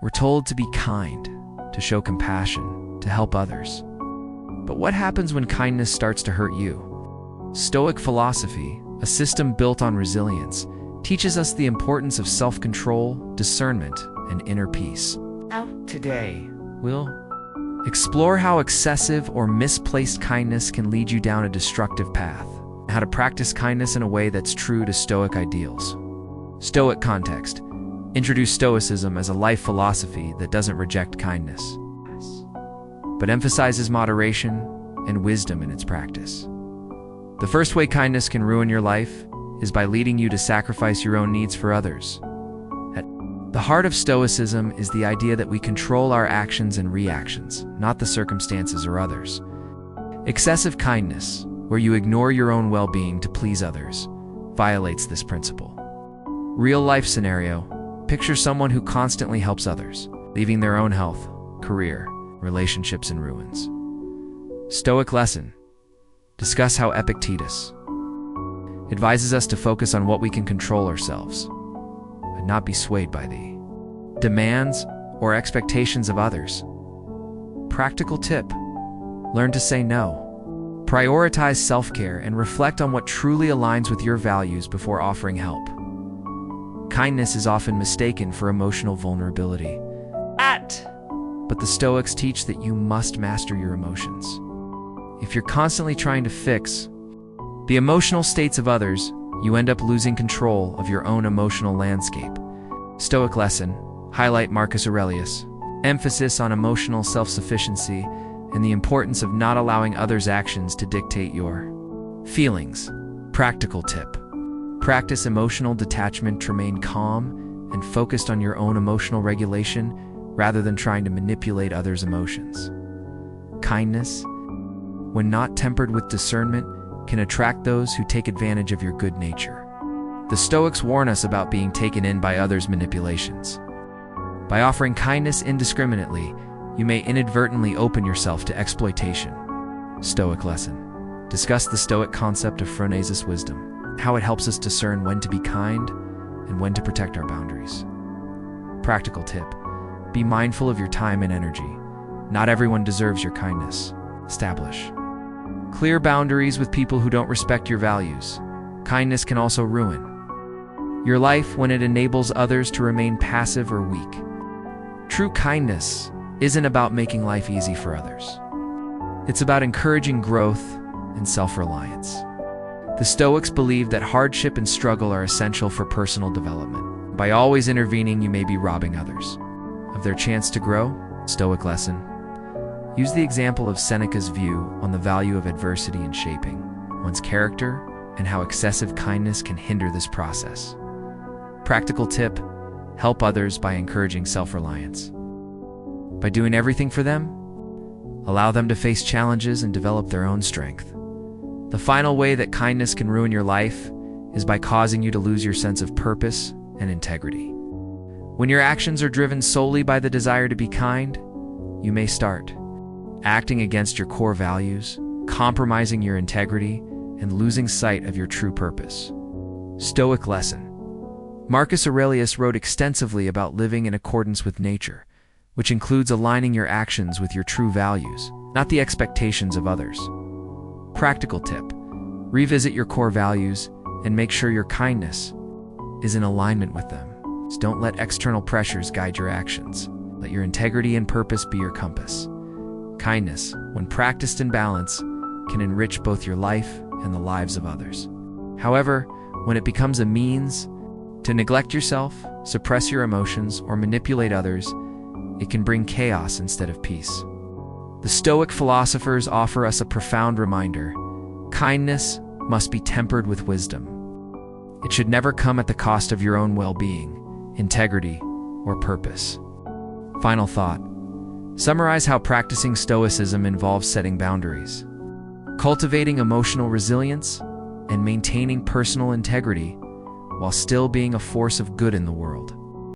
We're told to be kind, to show compassion, to help others. But what happens when kindness starts to hurt you? Stoic philosophy, a system built on resilience, teaches us the importance of self-control, discernment, and inner peace. Today, we'll explore how excessive or misplaced kindness can lead you down a destructive path, and how to practice kindness in a way that's true to Stoic ideals. Stoic context. Introduce Stoicism as a life philosophy that doesn't reject kindness, but emphasizes moderation and wisdom in its practice. The first way kindness can ruin your life is by leading you to sacrifice your own needs for others. At the heart of Stoicism is the idea that we control our actions and reactions, not the circumstances or others. Excessive kindness, where you ignore your own well-being to please others, violates this principle. Real-life scenario: picture someone who constantly helps others, leaving their own health, career, relationships in ruins. Stoic lesson. Discuss how Epictetus advises us to focus on what we can control ourselves, but not be swayed by the demands or expectations of others. Practical tip: learn to say no. Prioritize self-care and reflect on what truly aligns with your values before offering help. Kindness is often mistaken for emotional vulnerability. But the Stoics teach that you must master your emotions. If you're constantly trying to fix the emotional states of others, you end up losing control of your own emotional landscape. Stoic lesson. Highlight Marcus Aurelius' emphasis on emotional self-sufficiency and the importance of not allowing others' actions to dictate your feelings. Practical tip: practice emotional detachment to remain calm and focused on your own emotional regulation rather than trying to manipulate others' emotions. Kindness, when not tempered with discernment, can attract those who take advantage of your good nature. The Stoics warn us about being taken in by others' manipulations. By offering kindness indiscriminately, you may inadvertently open yourself to exploitation. Stoic lesson. Discuss the Stoic concept of phronesis wisdom, how it helps us discern when to be kind and when to protect our boundaries. Practical tip: be mindful of your time and energy. Not everyone deserves your kindness. Establish clear boundaries with people who don't respect your values. Kindness can also ruin your life when it enables others to remain passive or weak. True kindness isn't about making life easy for others. It's about encouraging growth and self-reliance. The Stoics believe that hardship and struggle are essential for personal development. By always intervening, you may be robbing others of their chance to grow. Stoic lesson. Use the example of Seneca's view on the value of adversity in shaping one's character and how excessive kindness can hinder this process. Practical tip: help others by encouraging self-reliance. By doing everything for them, allow them to face challenges and develop their own strength. The final way that kindness can ruin your life is by causing you to lose your sense of purpose and integrity. When your actions are driven solely by the desire to be kind, you may start acting against your core values, compromising your integrity, and losing sight of your true purpose. Stoic lesson. Marcus Aurelius wrote extensively about living in accordance with nature, which includes aligning your actions with your true values, not the expectations of others. Practical tip: revisit your core values and make sure your kindness is in alignment with them. So don't let external pressures guide your actions. Let your integrity and purpose be your compass. Kindness, when practiced in balance, can enrich both your life and the lives of others. However, when it becomes a means to neglect yourself, suppress your emotions, or manipulate others, it can bring chaos instead of peace. The Stoic philosophers offer us a profound reminder: kindness must be tempered with wisdom. It should never come at the cost of your own well-being, integrity, or purpose. Final thought. Summarize how practicing Stoicism involves setting boundaries, cultivating emotional resilience, and maintaining personal integrity while still being a force of good in the world.